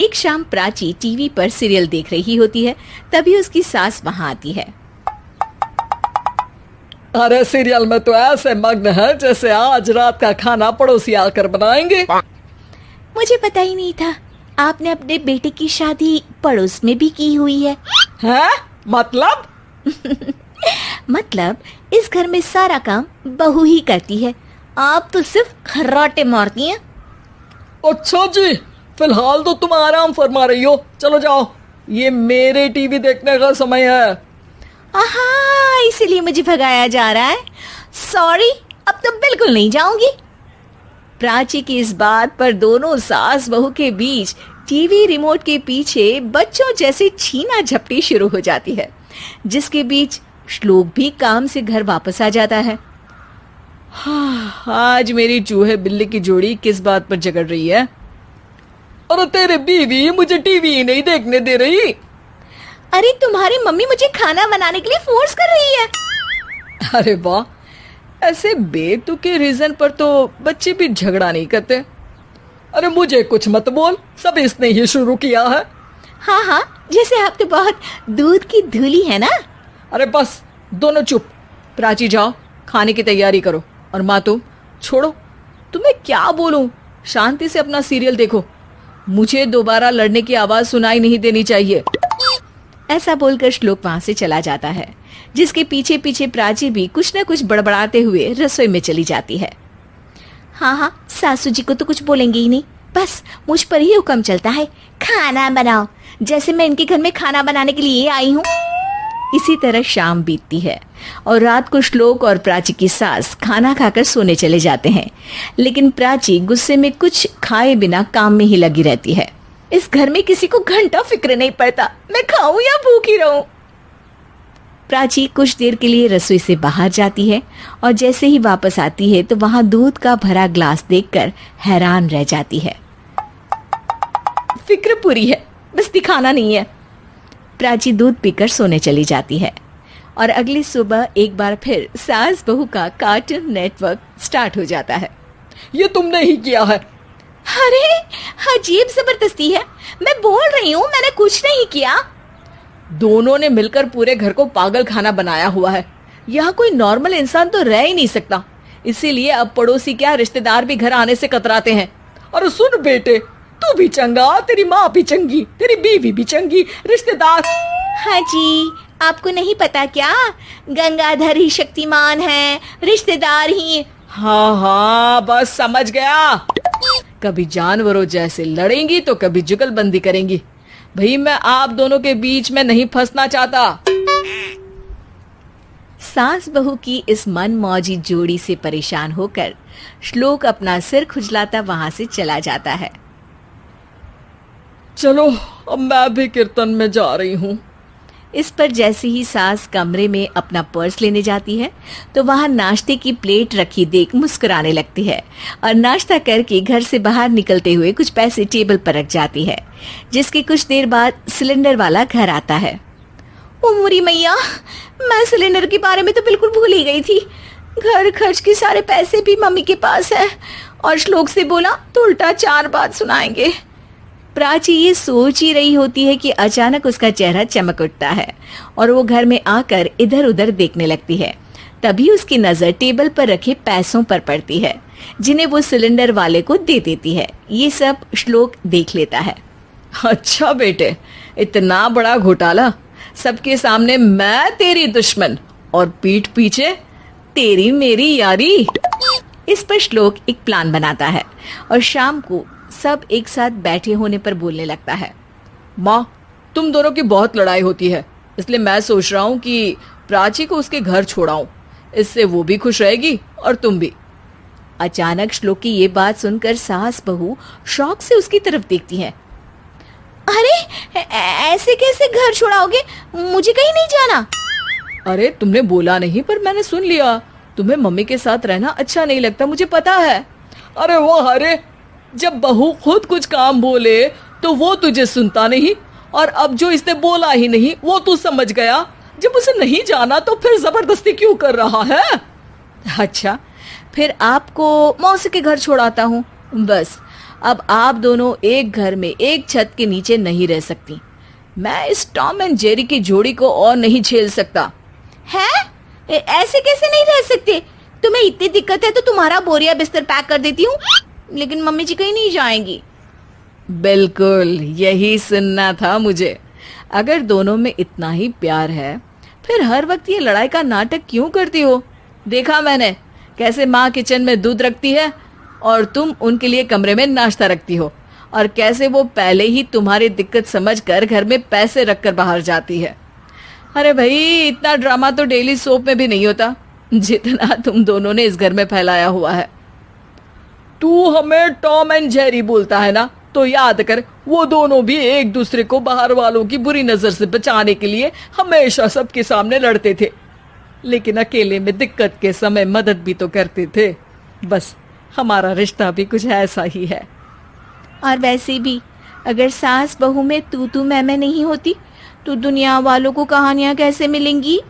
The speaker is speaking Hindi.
एक शाम प्राची टीवी पर सीरियल देख रही होती है। तभी उसकी सास वहां आती है। अरे सीरियल में तो ऐसे मग्न है जैसे आज रात का खाना पड़ोसी आकर बनाएंगे। मुझे पता ही नहीं था आपने अपने बेटे की शादी पड़ोस में भी की हुई है। हैं? मतलब? मतलब इस घर में सारा काम बहू ही करती है, आप तो सिर्फ खर्राटे मारती हैं। अच्छा जी, फिलहाल तो तुम आराम फरमा रही हो, चलो जाओ, ये मेरे टीवी देखने का समय है। आहा, इसीलिए मुझे भगाया जा रहा है। सॉरी, अब तो बिल्कुल नहीं जाऊंगी। प्राची की इस बात पर दोनों सास बहू के बीच टीवी रिमोट के पीछे बच्चों जैसे छीना झपटी शुरू हो जाती है, जिसके बीच श्लोक भी काम से घर वापस आ जाता है। हाँ, आज मेरी चूहे बिल्ली की जोड़ी किस बात पर झगड़ रही है? अरे तेरे बीवी मुझे टीवी ही नहीं देखने दे रही। अरे तुम्हारी मम्मी मुझे खाना बनाने के लिए फोर्स कर रही है। अरे वाह, ऐसे बेतुके रीजन पर तो बच्चे भी झगड़ा नहीं करते। अरे मुझे कुछ मत बोल, सब इसने ही शुरू किया है। हाँ हाँ, जैसे आप तो बहुत दूध की धूली है ना। अरे बस, दोनों चुप। प्राची जाओ, खाने की तैयारी करो। और माँ तुम छोड़ो, तुम्हें क्या बोलूं, शांति से अपना सीरियल देखो, मुझे दोबारा लड़ने की आवाज सुनाई नहीं देनी चाहिए। ऐसा बोलकर श्लोक वहां से चला जाता है, जिसके पीछे पीछे प्राची भी कुछ न कुछ बड़बड़ाते हुए रसोई में चली जाती है। हाँ हाँ, सासू जी को तो कुछ बोलेंगे ही नहीं, बस मुझ पर ही हुक्म चलता है, खाना बनाओ, जैसे मैं इनके घर में खाना बनाने के लिए आई हूँ। इसी तरह शाम बीतती है और रात को श्लोक और प्राची की सास खाना खाकर सोने चले जाते हैं, लेकिन प्राची गुस्से में कुछ खाए बिना काम में ही लगी रहती है। इस घर में किसी को घंटा फिक्र नहीं पड़ता, मैं खाऊं या भूखी रहूं। प्राची कुछ देर के लिए रसोई से बाहर जाती है और जैसे ही वापस आती है तो वहां दूध का भरा ग्लास देखकर हैरान रह जाती है। फिक्र पूरी है, बस दिखाना नहीं है। प्राची दूध पीकर सोने चली जाती है और अगली सुबह एक बार फिर सास बहू का कार्टून नेटवर्क स्टार्ट हो जाता है। ये तुमने ही किया है। अरे अजीब जबरदस्ती है, मैं बोल रही हूँ मैंने कुछ नहीं किया। दोनों ने मिलकर पूरे घर को पागल खाना बनाया हुआ है। यहाँ कोई नॉर्मल इंसान तो रह ही नहीं सकता, इसीलिए अब पड़ोसी क्या रिश्तेदार भी घर आने से कतराते हैं। और सुन बेटे, तू भी चंगा, तेरी माँ भी चंगी, तेरी बीवी भी चंगी, रिश्तेदार। हाँ जी, आपको नहीं पता क्या, गंगाधर ही शक्तिमान है, रिश्तेदार ही। हाँ हाँ, बस समझ गया। कभी जानवरों जैसे लड़ेंगी तो कभी जुगलबंदी करेंगी। भाई मैं आप दोनों के बीच में नहीं फंसना चाहता। सास बहू की इस मनमौजी जोड़ी से परेशान होकर श्लोक अपना सिर खुजलाता वहां से चला जाता है। चलो अब मैं भी कीर्तन में जा रही हूँ। इस पर जैसे ही सास कमरे में अपना पर्स लेने जाती है तो वहां नाश्ते की प्लेट रखी देख मुस्कुराने लगती है और नाश्ता करके घर से बाहर निकलते हुए कुछ पैसे टेबल पर रख जाती है, जिसके कुछ देर बाद सिलेंडर वाला घर आता है। ओ मोरी मैया, मैं सिलेंडर के बारे में तो बिल्कुल भूल ही गई थी। घर खर्च के सारे पैसे भी मम्मी के पास है और श्लोक से बोला तो उल्टा 4 बात सुनाएंगे। प्राची ये सोच ही रही होती है कि अचानक उसका चेहरा चमक उठता है और वो घर में आकर इधर उधर देखने लगती है। तभी उसकी नजर टेबल पर रखे पैसों पर पड़ती है, जिन्हें वो सिलेंडर वाले को दे देती है। ये सब श्लोक देख लेता है। अच्छा बेटे, इतना बड़ा घोटाला, सबके सामने मैं तेरी दुश्मन और पीठ पीछे तेरी मेरी यारी। इस पर श्लोक एक प्लान बनाता है और शाम को सब एक साथ बैठे होने पर बोलने लगता है। माँ, तुम दोनों की बहुत लड़ाई होती है, इसलिए मैं सोच रहा हूँ कि प्राची को उसके घर छोड़ाऊं, इससे वो भी खुश रहेगी और तुम भी। अचानक श्लोक की ये बात सुनकर सास बहू शौक से उसकी तरफ देखती है। अरे ऐसे कैसे घर छोड़ाओगे, मुझे कहीं नहीं जाना। अरे तुमने बोला नहीं पर मैंने सुन लिया, तुम्हें मम्मी के साथ रहना अच्छा नहीं लगता, मुझे पता है। अरे वाह, अरे जब बहू खुद कुछ काम बोले तो वो तुझे सुनता नहीं, और अब जो इसने बोला ही नहीं वो तू समझ गया। जब उसे नहीं जाना तो फिर जबरदस्ती क्यों कर रहा है? अच्छा, फिर आपको मौसी के घर छोड़ाता हूँ, बस अब आप दोनों एक घर में एक छत के नीचे नहीं रह सकती। मैं इस टॉम एंड जेरी की जोड़ी को और नहीं झेल सकता। है? ऐसे कैसे नहीं रह सकते? तुम्हें इतनी दिक्कत है तो तुम्हारा बोरिया बिस्तर पैक कर देती हूँ, लेकिन मम्मी जी कहीं नहीं जाएंगी। बिल्कुल यही सुनना था मुझे। अगर दोनों में इतना ही प्यार है फिर हर वक्त ये लड़ाई का नाटक क्यों करती हो? देखा मैंने कैसे माँ किचन में दूध रखती है और तुम उनके लिए कमरे में नाश्ता रखती हो, और कैसे वो पहले ही तुम्हारी दिक्कत समझकर घर में पैसे रखकर बाहर जाती है। अरे भाई, इतना ड्रामा तो डेली सोप में भी नहीं होता जितना तुम दोनों ने इस घर में फैलाया हुआ है। तू हमें टॉम एंड जेरी बोलता है ना, तो याद कर वो दोनों भी एक दूसरे को बाहर वालों की बुरी नजर से बचाने के लिए हमेशा सबके सामने लड़ते थे, लेकिन अकेले में दिक्कत के समय मदद भी तो करते थे। बस हमारा रिश्ता भी कुछ ऐसा ही है। और वैसे भी अगर सास बहू में तू मैं नहीं होती तो दुनिया वालों को कहानियां कैसे मिलेंगी?